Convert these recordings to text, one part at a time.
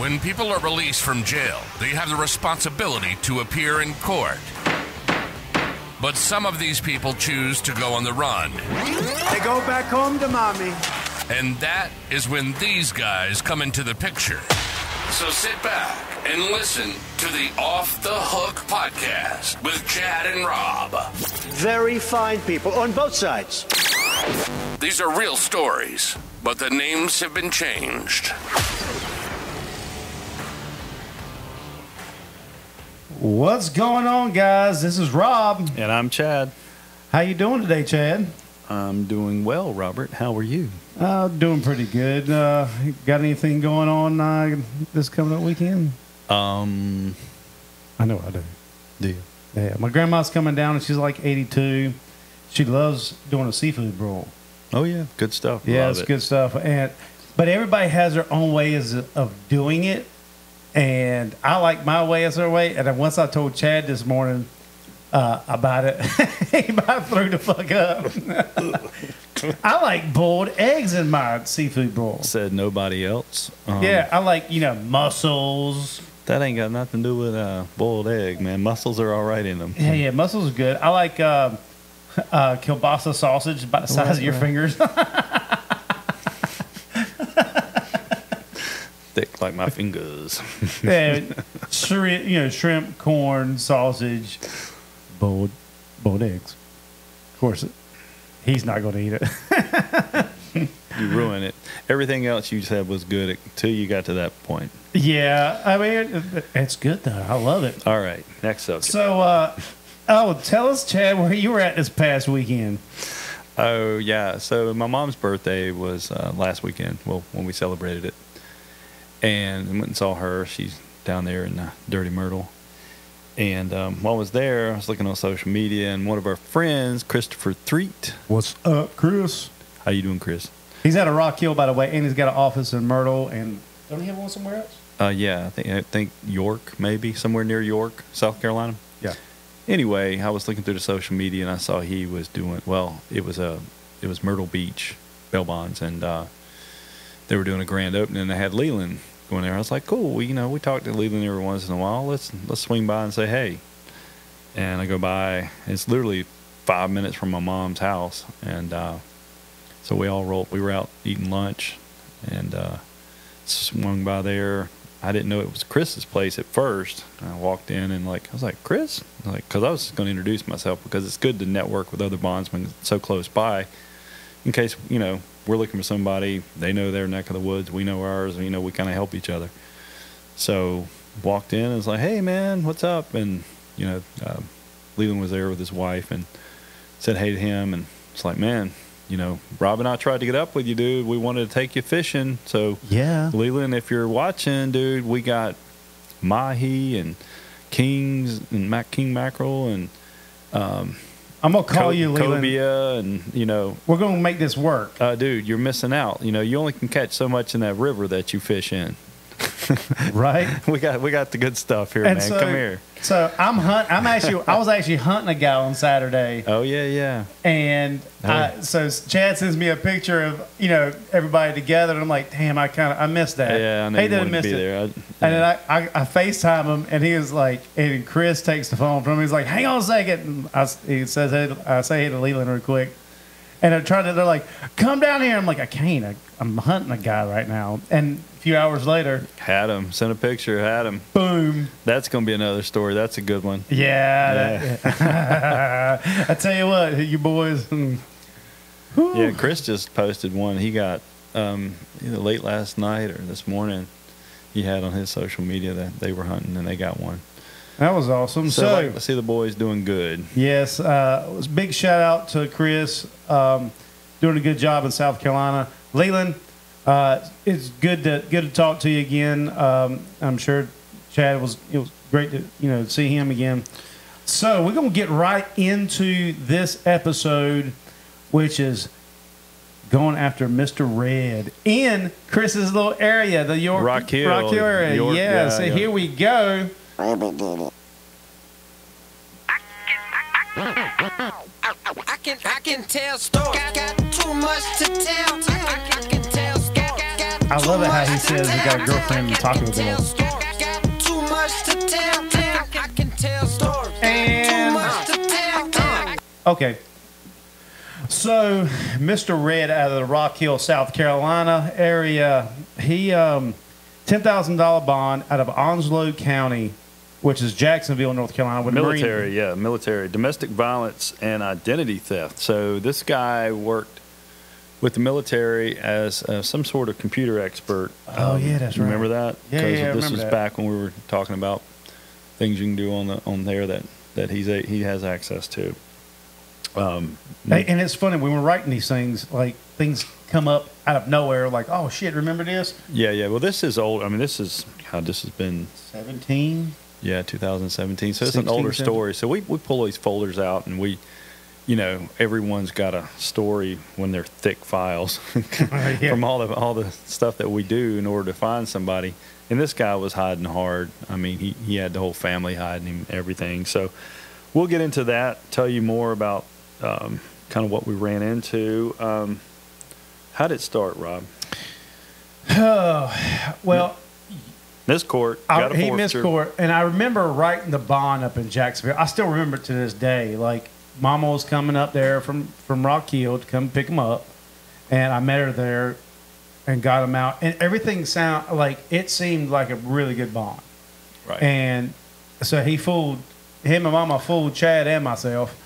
When people are released from jail, they have the responsibility to appear in court. But some of these people choose to go on the run. They go back home to mommy. And that is when these guys come into the picture. So sit back and listen to the Off the Hook podcast with Chad and Rob. Very fine people on both sides. These are real stories, but the names have been changed. What's going on, guys? This is Rob. And I'm Chad. How you doing today, Chad? I'm doing well, Robert. How are you? Doing pretty good. Got anything going on this coming up weekend? I know I do. Do you? Yeah, my grandma's coming down, and she's like 82. She loves doing a seafood broil. Oh, yeah. Good stuff. Yeah, Love it's it. good stuff. But everybody has their own ways of doing it, and I like my way as their way. And then once I told Chad this morning about it, he about threw the fuck up. I like boiled eggs in my seafood broil. Said nobody else. Yeah, I like, mussels. That ain't got nothing to do with boiled egg, man. Mussels are all right in them. Yeah, mussels are good. I like kielbasa sausage about the size of your fingers. Thick like my fingers. Yeah, shrimp, corn, sausage, boiled eggs. Of course, he's not going to eat it. You ruin it. Everything else you said was good until you got to that point. Yeah, I mean, it's good, though. I love it. All right, next subject. So, tell us, Chad, where you were at this past weekend. Oh, yeah. So my mom's birthday was last weekend, when we celebrated it. And I went and saw her. She's down there in Dirty Myrtle. And while I was there, I was looking on social media, and one of our friends, Christopher Threet. What's up, Chris? How you doing, Chris? He's at a Rock Hill, by the way, and he's got an office in Myrtle. And don't he have one somewhere else? Yeah, I think York, maybe somewhere near York, South Carolina. Yeah. Anyway, I was looking through the social media, and I saw he was doing it was Myrtle Beach bail bonds, and they were doing a grand opening, and they had Leland going there. I was like, cool. We talk to Leland every once in a while. Let's swing by and say hey. And I go by. It's literally 5 minutes from my mom's house, and so we all rolled. We were out eating lunch, and swung by there. I didn't know it was Chris's place at first. I walked in and I was like, Chris? Because I was going to introduce myself, because it's good to network with other bondsmen so close by, in case we're looking for somebody. They know their neck of the woods. We know ours. We kind of help each other. So walked in and was like, hey man, what's up? And Leland was there with his wife and said hey to him, and it's like, man, Rob and I tried to get up with you, dude. We wanted to take you fishing. So, yeah, Leland, if you're watching, dude, we got mahi and kings and king mackerel and I'm gonna call you, Leland. Cobia, and we're gonna make this work. Dude, you're missing out. You only can catch so much in that river that you fish in. Right? We got the good stuff here, and man. So, come here. So I was actually hunting a guy on Saturday. Oh yeah. And so Chad sends me a picture of everybody together, and I'm like, damn, I missed that. Yeah, I know you wanted to be there. And then I FaceTime him, and he was like, and Chris takes the phone from him. He's like, hang on a second. And he says, I say hey to Leland real quick. And they're like, come down here. I'm like, I can't. I'm hunting a guy right now. And a few hours later, had him. Sent a picture. Had him. Boom. That's going to be another story. That's a good one. Yeah. I tell you what, you boys. Yeah, Chris just posted one. He got either late last night or this morning. He had on his social media that they were hunting, and they got one. That was awesome. So I see the boys doing good. Yes. It was a big shout out to Chris, doing a good job in South Carolina. Leland, it's good to talk to you again. I'm sure Chad it was great to see him again. So we're gonna get right into this episode, which is going after Mr. Red in Chris's little area, the York Rock Hill area. York, yeah. So here we go. I can tell stories. Got too much to tell. I can tell stories. Got I love it how he says he got a girlfriend in Taco Bell. And okay, so Mr. Red out of the Rock Hill, South Carolina area, he $10,000 bond out of Onslow County, which is Jacksonville, North Carolina. With military, domestic violence and identity theft. So this guy worked with the military as some sort of computer expert. Oh yeah, that's right. Remember that? Yeah, This was back when we were talking about things you can do on there that he has access to. And it's funny when we're writing these things, like things come up out of nowhere, like, oh shit, remember this? Yeah. Well, this is old. I mean, this is how this has been. 17. Yeah, 2017. So it's an older story. So we pull these folders out, and everyone's got a story when they're thick files from all the stuff that we do in order to find somebody. And this guy was hiding hard. I mean, he had the whole family hiding him, everything. So we'll get into that, tell you more about kind of what we ran into. How did it start, Rob? Well, missed court. He missed court, and I remember writing the bond up in Jacksonville. I still remember it to this day. Like, Mama was coming up there from Rock Hill to come pick him up, and I met her there and got him out. And everything seemed like a really good bond. Right. And so him and Mama fooled Chad and myself.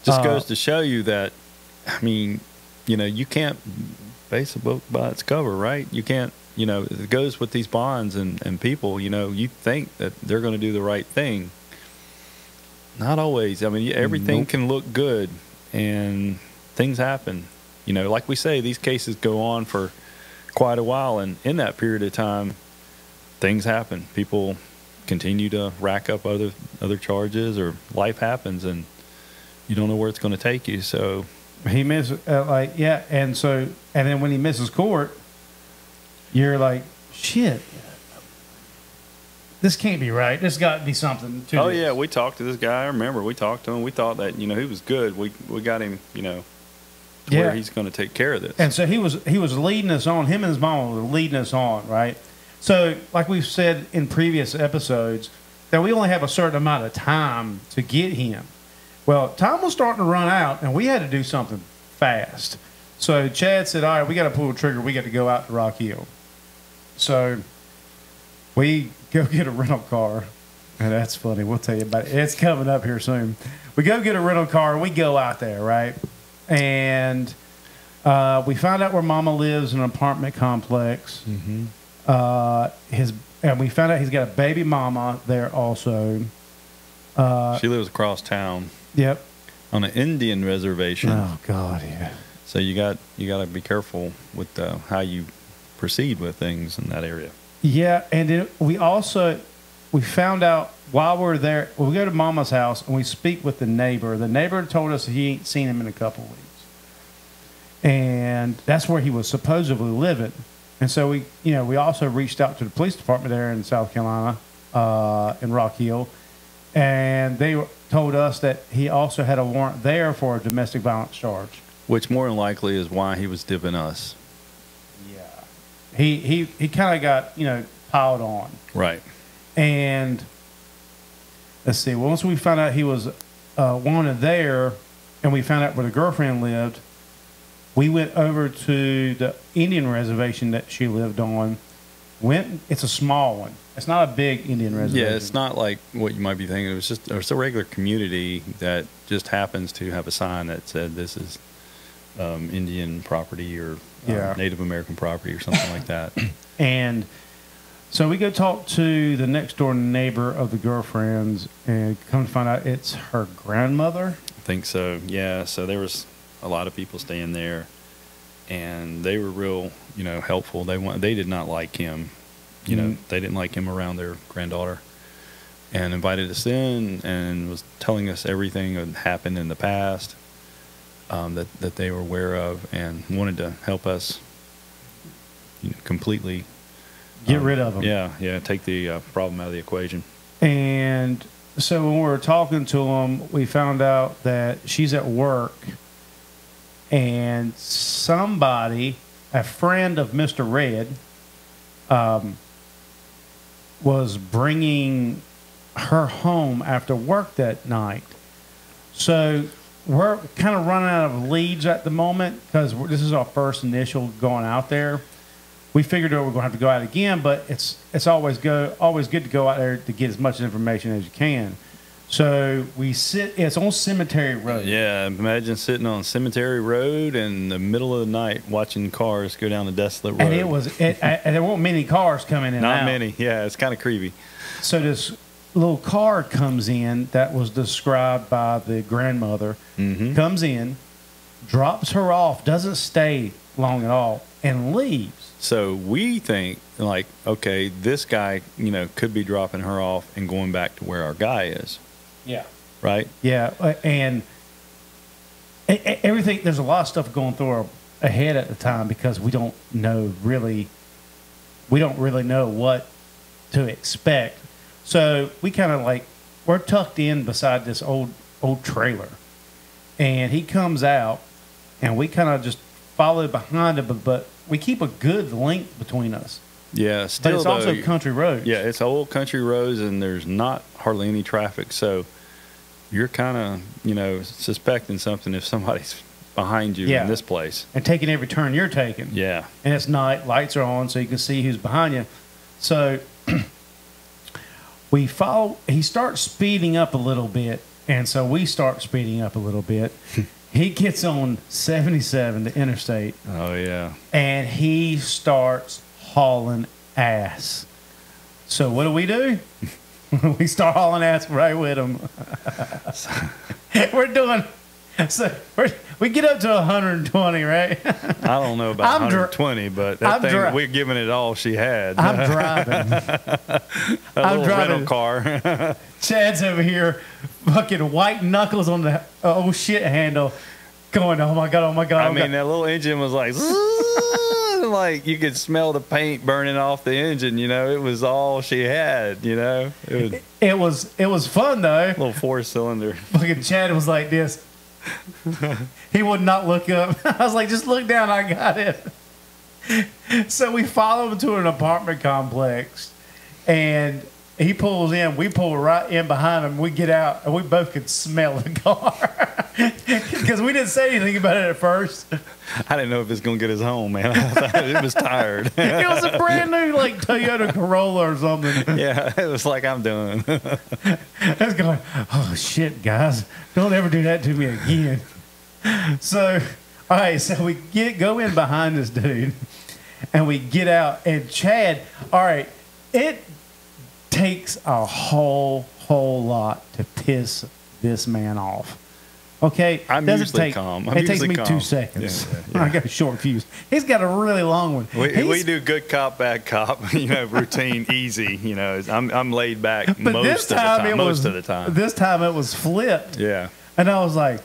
Just goes to show you that, I mean, you can't base a book by its cover, right? You can't. It goes with these bonds and people, you think that they're going to do the right thing. Not always. I mean, everything can look good and things happen. Like we say, these cases go on for quite a while. And in that period of time, things happen. People continue to rack up other charges, or life happens and you don't know where it's going to take you. So he missed, and then when he misses court, you're like, shit, this can't be right. This got to be something to this. Yeah, we talked to this guy. I remember we talked to him. We thought that, he was good. We got him, to where he's going to take care of this. And so he was leading us on. Him and his mom were leading us on, right? So like we've said in previous episodes, that we only have a certain amount of time to get him. Well, time was starting to run out, and we had to do something fast. So Chad said, all right, we got to pull the trigger. We got to go out to Rock Hill. So we go get a rental car. And that's funny. We'll tell you about it. It's coming up here soon. We go get a rental car. We go out there, right? And we find out where Mama lives in an apartment complex. Mm-hmm. And we found out he's got a baby mama there also. She lives across town. Yep. On an Indian reservation. Oh, God, yeah. So you got to be careful with how you proceed with things in that area. Yeah, and then we found out while we're there, we go to Mama's house and we speak with the neighbor. The neighbor told us he ain't seen him in a couple of weeks. And that's where he was supposedly living. And so we also reached out to the police department there in South Carolina, in Rock Hill, and they told us that he also had a warrant there for a domestic violence charge. Which more than likely is why he was dipping us. Yeah. He kind of got, piled on. Right. And let's see, once we found out he was wanted there and we found out where the girlfriend lived, we went over to the Indian reservation that she lived on. It's a small one. It's not a big Indian reservation. Yeah, it's not like what you might be thinking. It's a regular community that just happens to have a sign that said this is Indian property or Native American property or something like that. And so we go talk to the next door neighbor of the girlfriend's and come to find out it's her grandmother. I think so, yeah. So there was a lot of people staying there, and they were real, helpful. They did not like him. They didn't like him around their granddaughter, and invited us in and was telling us everything that happened in the past that they were aware of, and wanted to help us completely get rid of them. Yeah, take the problem out of the equation. And so when we were talking to them, we found out that she's at work, and somebody a friend of Mr. Red was bringing her home after work that night. So we're kind of running out of leads at the moment because this is our first initial going out there. We figured we're going to have to go out again, but it's always good to go out there to get as much information as you can. So it's on Cemetery Road. Yeah, imagine sitting on Cemetery Road in the middle of the night watching cars go down the desolate road. And there weren't many cars coming in and out. Not many. Yeah, it's kind of creepy. So this little car comes in that was described by the grandmother, comes in, drops her off, doesn't stay long at all, and leaves. So we think, like, okay, this guy, could be dropping her off and going back to where our guy is. Yeah. Right? Yeah, and everything, there's a lot of stuff going through our head at the time because we don't really know what to expect. So we kind of we're tucked in beside this old trailer, and he comes out, and we kind of just follow behind him, but we keep a good length between us. Yeah, still, but it's also country roads. Yeah, it's old country roads, and there's not hardly any traffic. So you're kind of, suspecting something if somebody's behind you in this place. And taking every turn you're taking. Yeah. And it's night, lights are on, so you can see who's behind you. So we follow, he starts speeding up a little bit, and so we start speeding up a little bit. He gets on 77, the interstate. Oh, yeah. And he starts hauling ass. So what do? We start hauling ass right with him. We get up to 120, right? I don't know about 120, but we're giving it all she had. I'm driving. a little rental car. Chad's over here, fucking white knuckles on the old shit handle, going, oh my God. I mean, that little engine was like, like you could smell the paint burning off the engine. It was all she had. It was fun though. Little 4-cylinder. Fucking Chad was like this. He would not look up. I was like, just look down. I got it. So we follow him to an apartment complex, and he pulls in. We pull right in behind him. We get out, and we both could smell the car because we didn't say anything about it at first. I didn't know if it was going to get us home, man. I thought it was tired. It was a brand new Toyota Corolla or something. Yeah, it was like, I'm done. I was going, oh shit, guys, don't ever do that to me again. So, all right, so we go in behind this dude, and we get out, and Chad, all right, it takes a whole lot to piss this man off. Okay, I'm usually calm. It takes me 2 seconds. Yeah. I got a short fuse. He's got a really long one. We do good cop, bad cop, routine, easy. I'm laid back most of the time. This time it was flipped. Yeah. And I was like,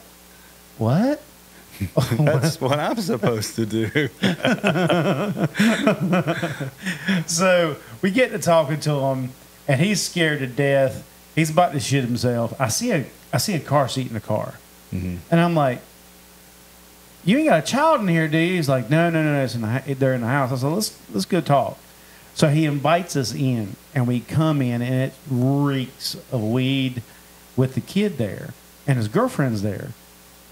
what? That's what I'm supposed to do. So we get to talking to him, and he's scared to death. He's about to shit himself. I see a car seat in the car. Mm-hmm. And I'm like, you ain't got a child in here, do you? He's like, no, they're in the house. I said, let's go talk. So he invites us in, and we come in, and it reeks of weed with the kid there, and his girlfriend's there.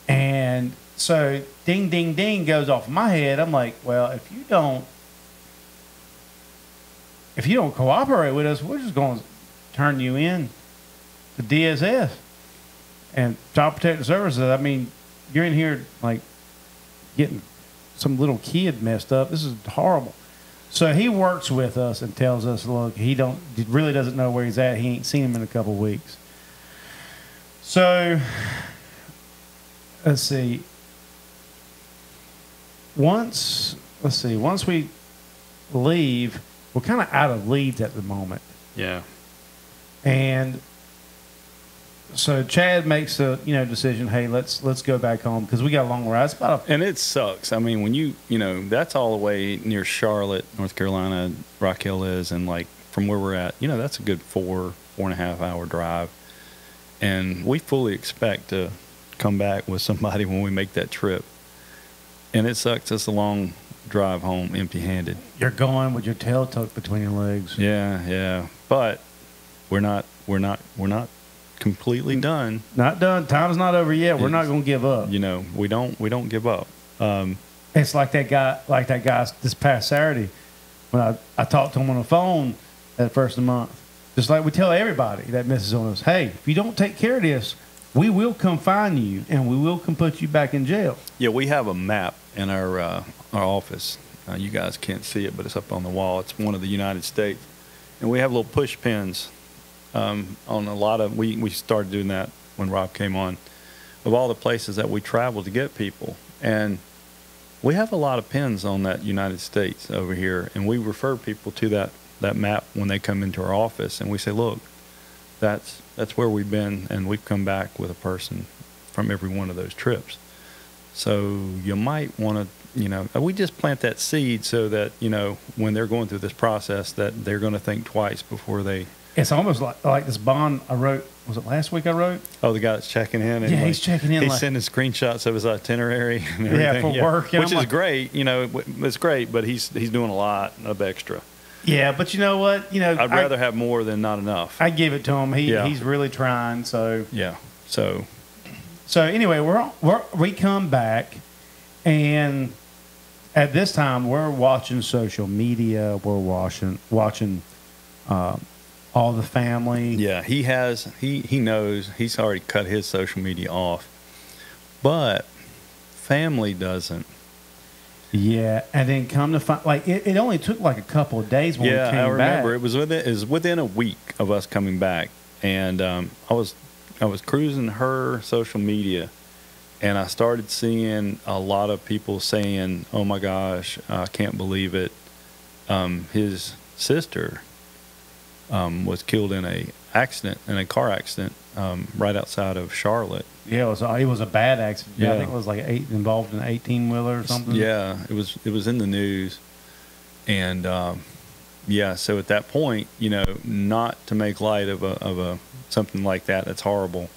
And so ding, ding, ding goes off my head. I'm like, well, if you don't cooperate with us, we're just going to turn you in to DSS. And Child Protective Services, I mean, you're in here like getting some little kid messed up. This is horrible. So he works with us and tells us, look, he really doesn't know where he's at. He ain't seen him in a couple of weeks. So let's see. Once we leave, we're kind of out of leads at the moment. Yeah. And so Chad makes a decision. Hey, let's go back home because we got a long ride. And it sucks. I mean, when that's all the way near Charlotte, North Carolina, Rock Hill is, and like from where we're at, that's a good 4.5 hour drive. And we fully expect to come back with somebody when we make that trip. And it sucks. It's a long drive home empty-handed. You're going with your tail tucked between your legs. Yeah. But we're not completely done. Not done. Time's not over yet. We're not going to give up. You know, we don't give up. It's like that guy this past Saturday when I talked to him on the phone that first of the month. Just like we tell everybody that misses on us, hey, if you don't take care of this, we will come find you and we will come put you back in jail. Yeah, we have a map in our office. You guys can't see it, but it's up on the wall. It's one of the United States. And we have little push pins on a lot of, we started doing that when Rob came on, of all the places that we travel to get people. And we have a lot of pins on that United States over here, and we refer people to that map when they come into our office, and we say, look, that's where we've been, and we've come back with a person from every one of those trips. So you might want to, we just plant that seed so that, when they're going through this process, that they're going to think twice before they... It's almost like this bond I wrote. Was it last week I wrote? Oh, the guy that's checking in. And he's checking in. He's sending screenshots of his itinerary and everything. Yeah, for work. Which is great. It's great, but he's doing a lot of extra. Yeah, but you know what? I'd rather have more than not enough. I give it to him. He's really trying. So yeah. So anyway, we come back, and at this time we're watching social media. We're watching all the family. Yeah, he knows he's already cut his social media off, but family doesn't. Yeah, and then come to find, it only took like a couple of days when we came back. Yeah, I remember it was within a week of us coming back, and I was cruising her social media, and I started seeing a lot of people saying, "Oh my gosh, I can't believe it." His sister was killed in a car accident, right outside of Charlotte. Yeah, it was a bad accident. Yeah, I think it was involved in an 18-wheeler or something. Yeah, it was in the news, and so at that point, not to make light of a something like that. That's horrible,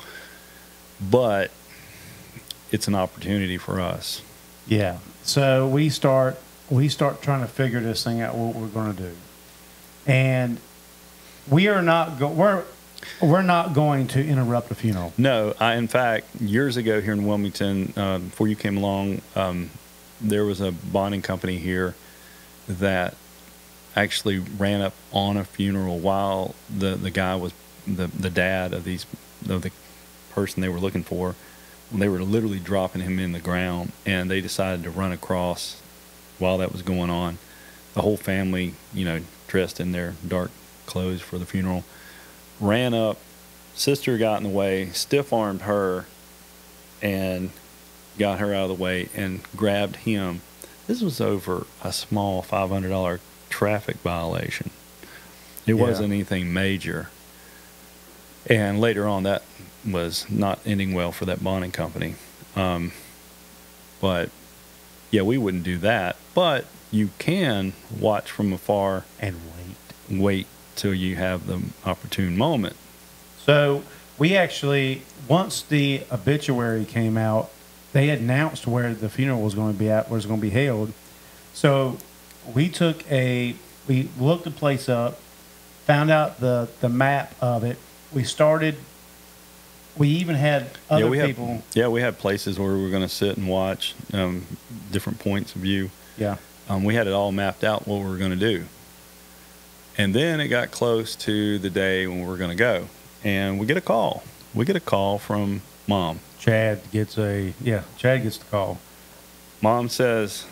but it's an opportunity for us. Yeah. So we start trying to figure this thing out, what we're going to do, and we're not going to interrupt a funeral. No, in fact, years ago here in Wilmington, before you came along, there was a bonding company here that actually ran up on a funeral while the guy was the dad of the person they were looking for. They were literally dropping him in the ground, and they decided to run across while that was going on. The whole family, dressed in their dark clothes for the funeral, ran up. Sister got in the way, stiff-armed her, and got her out of the way and grabbed him. This was over a small $500 traffic violation. It wasn't anything major. And later on, that was not ending well for that bonding company. But yeah, we wouldn't do that. But you can watch from afar and wait till you have the opportune moment. So we actually, once the obituary came out, they announced where the funeral was going to be at, where it was going to be held. So we looked the place up, found out the map of it. We even had other people. We had places where we were going to sit and watch different points of view. Yeah. We had it all mapped out what we were going to do. And then it got close to the day when we were going to go. And we get a call. We get a call from Mom. Chad gets the call. Mom says,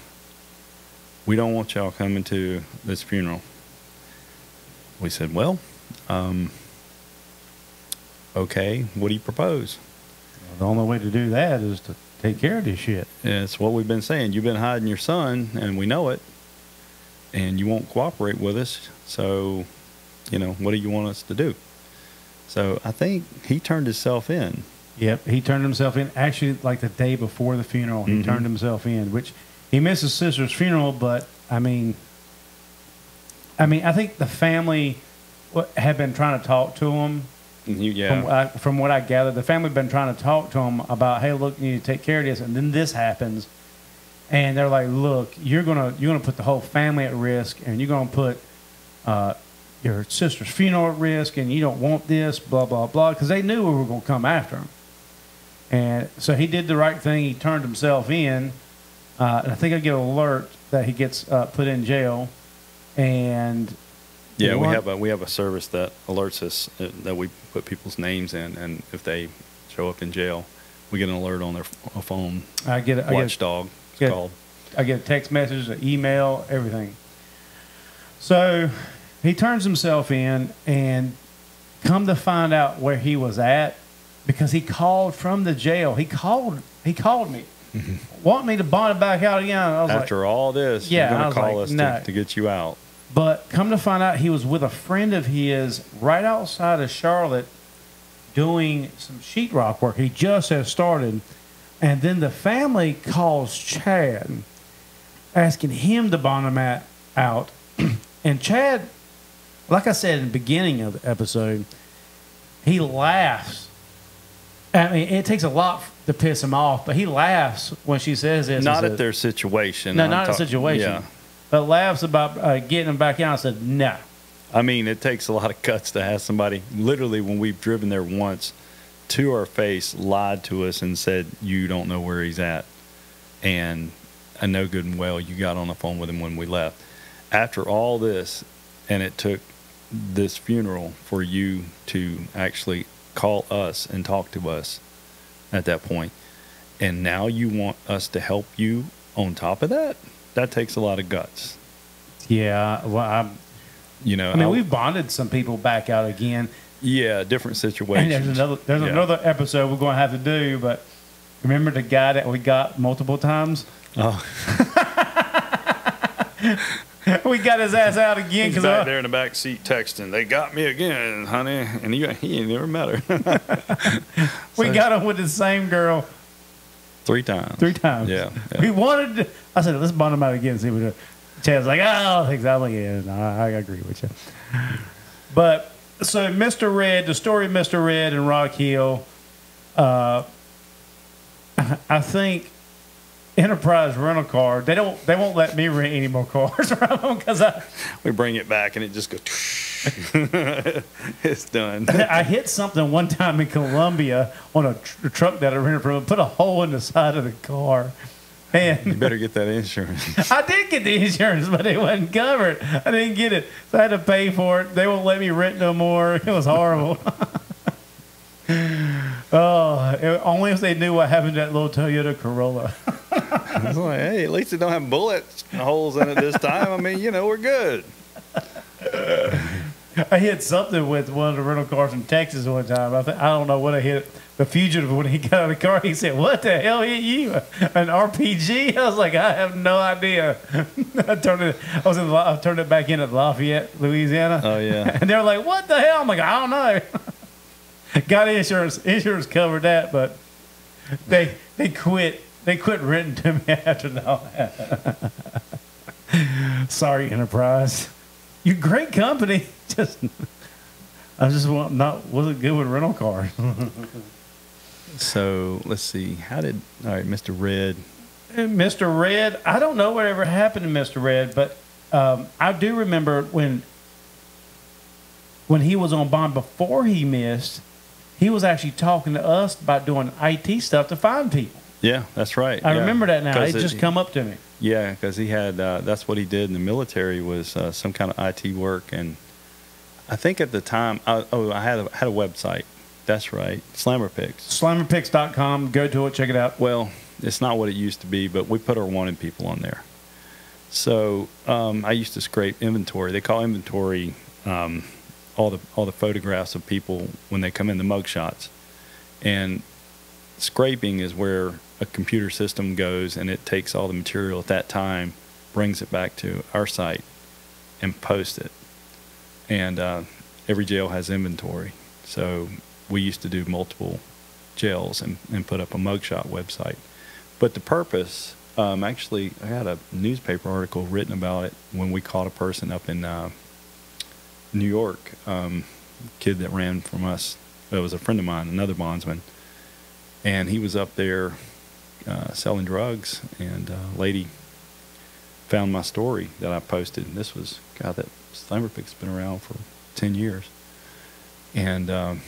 "We don't want y'all coming to this funeral." We said, "Well, okay, what do you propose?" The only way to do that is to take care of this shit. It's what we've been saying. You've been hiding your son, and we know it, and you won't cooperate with us. So, what do you want us to do? So I think he turned himself in. Yep, he turned himself in. Actually, like the day before the funeral, he turned himself in, which he missed his sister's funeral, but, I think the family had been trying to talk to him. Yeah. From what I gathered, the family had been trying to talk to him about, hey, look, you need to take care of this, and then this happens. And they're like, look, you're gonna put the whole family at risk, and you're gonna put your sister's funeral at risk, and you don't want this, blah blah blah, because they knew we were gonna come after him. And so he did the right thing. He turned himself in. And I think I get an alert that he gets put in jail. And yeah, we have a service that alerts us that we put people's names in, and if they show up in jail, we get an alert on their phone. Watchdog. It's called. I get a text message, an email, everything. So he turns himself in, and come to find out where he was at, because he called from the jail. He called me, want me to bond it back out again. I was After all this, yeah, you're going to call like, us no. to get you out. But come to find out, he was with a friend of his right outside of Charlotte doing some sheetrock work. He just had started. And then the family calls Chad, asking him to bond him out. And Chad, like I said in the beginning of the episode, he laughs. I mean, it takes a lot to piss him off, but he laughs when she says this. Not at their situation. No, not at the situation. Yeah. But laughs about getting him back out. I said, no. I mean, it takes a lot of guts to have somebody, literally, when we've driven there once, to our face, lied to us and said, you don't know where he's at. And I know good and well you got on the phone with him when we left. After all this, and it took this funeral for you to actually call us and talk to us at that point, and now you want us to help you on top of that? That takes a lot of guts. Yeah, well, we've bonded some people back out again. Yeah, different situations. And there's another episode we're going to have to do, but remember the guy that we got multiple times? Oh. We got his ass out again. He's back there in the back seat texting, they got me again, honey. And he ain't never met her. We got him with the same girl. 3 times. 3 times. Yeah. We wanted to, I said, let's bond him out again and see what we do. Chad's like, oh, thanks. I'm like, yeah, no, I agree with you. But, so Mr. Red, the story of Mr. Red and Rock Hill, I think Enterprise rental car, they won't let me rent any more cars from them because we bring it back and it just goes. It's done. I hit something one time in Colombia on a truck that I rented from. Put a hole in the side of the car. And you better get that insurance. I did get the insurance, but it wasn't covered. I didn't get it, so I had to pay for it. They won't let me rent no more. It was horrible. Only if they knew what happened to that little Toyota Corolla. I was like, hey, at least it don't have bullet holes in it this time. I mean, we're good. I hit something with one of the rental cars from Texas one time. I don't know what I hit. The Fugitive, when he got out of the car, he said, what the hell hit you? An RPG? I was like, I have no idea. I turned it back in at Lafayette, Louisiana. Oh, yeah. And they're like, what the hell? I'm like, I don't know. Got insurance. Insurance covered that, but they quit. They quit renting to me after all that. Sorry, Enterprise. You're a great company. Wasn't good with rental cars. So let's see. All right, Mr. Red. Mr. Red, I don't know whatever happened to Mr. Red, but I do remember when he was on bond before he missed, he was actually talking to us about doing IT stuff to find people. Yeah, that's right. I remember that now. It just come up to me. Yeah, because he had that's what he did in the military was some kind of IT work, and I think at the time, I had a website. That's right, Slammer Pics. SlammerPics.com. Go to it, check it out. Well, it's not what it used to be, but we put our wanted people on there. So I used to scrape inventory. They call inventory all the photographs of people when they come in, the mugshots. And scraping is where a computer system goes and it takes all the material at that time, brings it back to our site, and posts it. And every jail has inventory. So we used to do multiple jails and put up a mugshot website. But the purpose, actually, I had a newspaper article written about it when we caught a person up in New York, kid that ran from us. It was a friend of mine, another bondsman. And he was up there selling drugs, and a lady found my story that I posted. And this was, God, that Slammer Pics has been around for 10 years. And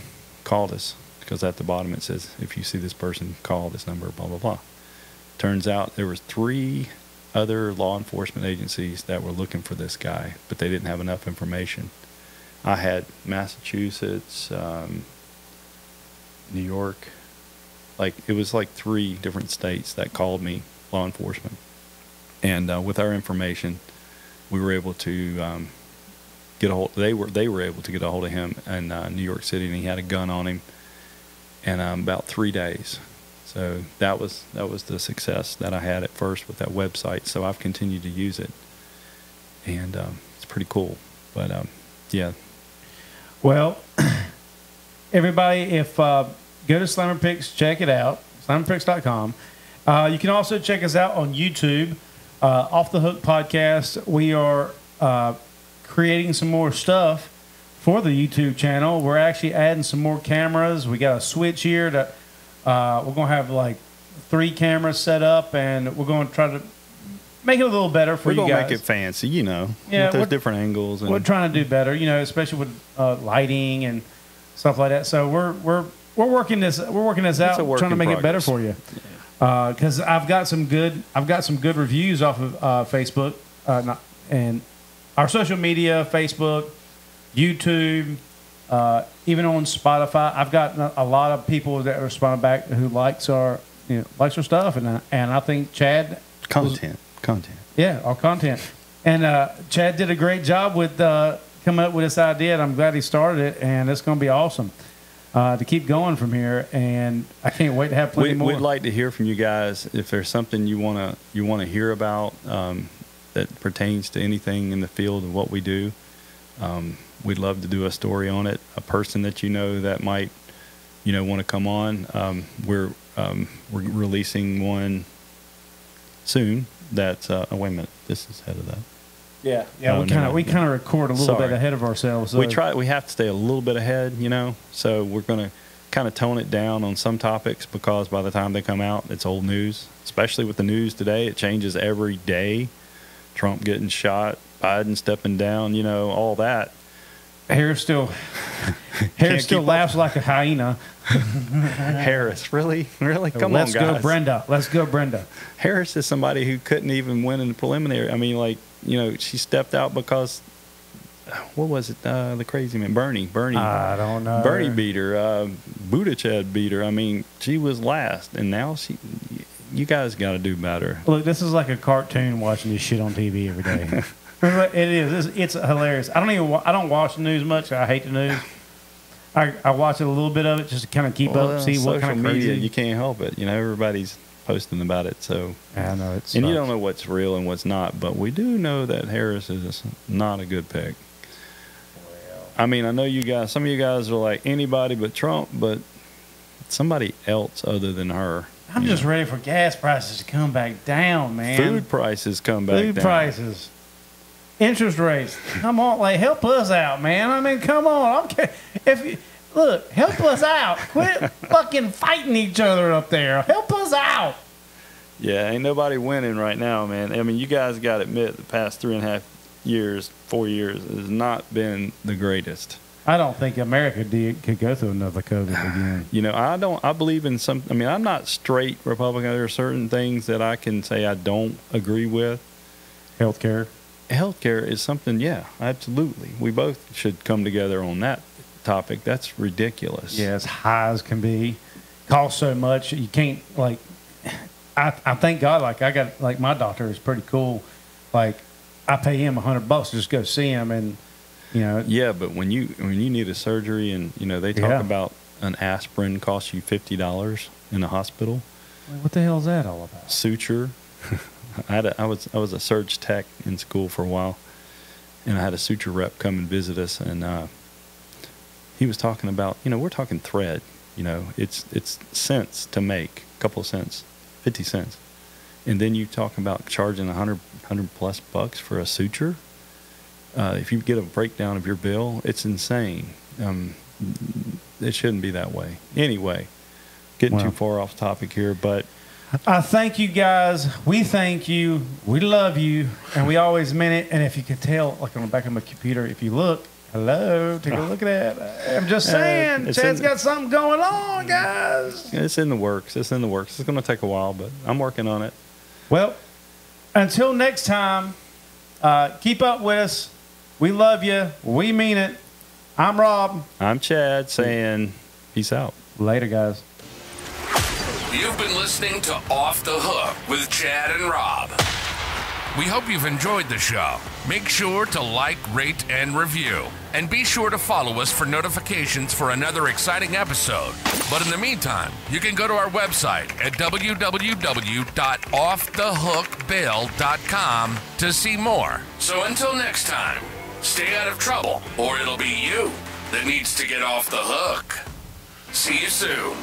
called us, because at the bottom it says, if you see this person, call this number, blah, blah, blah. Turns out there was 3 other law enforcement agencies that were looking for this guy, but they didn't have enough information. I had Massachusetts, New York, it was like 3 different states that called me, law enforcement. And with our information, we were able to get a hold. They were able to get a hold of him in New York City, and he had a gun on him. And about 3 days. So that was the success that I had at first with that website. So I've continued to use it, and it's pretty cool. But yeah. Well, everybody, if go to Slammer Pics, check it out, slammerpics.com. You can also check us out on YouTube, Off the Hook Podcast. We are creating some more stuff for the YouTube channel. We're actually adding some more cameras. We got a switch here that we're going to have like 3 cameras set up, and we're going to try to make it a little better for you guys. We're going to make it fancy, Yeah, with those different angles. And we're trying to do better, especially with lighting and stuff like that. So we're working this out, trying to make it better for you. Because I've got some good reviews off of Facebook and our social media, Facebook, YouTube, even on Spotify. I've got a lot of people that respond back who likes our stuff, and I think Chad content. Yeah, our content. And Chad did a great job with coming up with this idea, and I'm glad he started it, and it's going to be awesome to keep going from here. And I can't wait to have plenty more. We'd like to hear from you guys if there's something you want to hear about that pertains to anything in the field of what we do. We'd love to do a story on it. A person that that might want to come on. We're releasing one soon. That's wait a minute. This is ahead of that. Yeah. We kind of record a little bit ahead of ourselves. So. We have to stay a little bit ahead, So we're going to kind of tone it down on some topics, because by the time they come out, it's old news. Especially with the news today, it changes every day. Trump getting shot, Biden stepping down, all that. Harris still laughs like a hyena. Harris, really? Come on, guys. Let's go, Brenda. Harris is somebody who couldn't even win in the preliminary. I mean, she stepped out because, what was it? The crazy man, Bernie. I don't know. Bernie beat her. Buttigieg beat her. I mean, she was last, and now you guys got to do better. Look, this is like a cartoon watching this shit on TV every day. It is. It's hilarious. I don't watch the news much. I hate the news. I watch a little bit of it just to kind of keep up, see what kind of crazy. Media, you can't help it. Everybody's posting about it. So I know it's. And you don't know what's real and what's not, but we do know that Harris is not a good pick. Well, I mean, I know you guys. Some of you guys are like anybody but Trump, but somebody else other than her. I'm just ready for gas prices to come back down, man. Food prices come back down. Food prices. Interest rates. Come on, help us out, man. I mean, come on. Okay. Look, help us out. Quit fucking fighting each other up there. Help us out. Yeah, ain't nobody winning right now, man. I mean, you guys got to admit the past 3.5 years, 4 years has not been the greatest. I don't think America could go through another COVID again. I believe in some. I mean, I'm not straight Republican. There are certain things that I can say I don't agree with. Healthcare is something, yeah, absolutely. We both should come together on that topic. That's ridiculous. Yeah, as high as can be. Costs so much. You can't, I thank God, I got, my doctor is pretty cool. I pay him $100 to just go see him, and, Yeah, but when you need a surgery and, they talk about an aspirin costs you $50 in a hospital. What the hell is that all about? Suture. I was a surge tech in school for a while, and I had a suture rep come and visit us, and he was talking about, we're talking thread, it's cents to make, a couple of cents, 50 cents, and then you talk about charging $100 plus for a suture. If you get a breakdown of your bill, it's insane. It shouldn't be that way. Anyway, getting too far off topic here, but I thank you guys. We thank you. We love you. And we always mean it. And if you could tell, like on the back of my computer, if you look, hello, take a look at that. I'm just saying, Chad's got something going on, guys. It's in the works. It's in the works. It's going to take a while, but I'm working on it. Well, until next time, keep up with us. We love you. We mean it. I'm Rob. I'm Chad saying peace out. Later, guys. You've been listening to Off the Hook with Chad and Rob. We hope you've enjoyed the show. Make sure to like, rate, and review. And be sure to follow us for notifications for another exciting episode. But in the meantime, you can go to our website at www.offthehookbail.com to see more. So until next time, stay out of trouble, or it'll be you that needs to get off the hook. See you soon.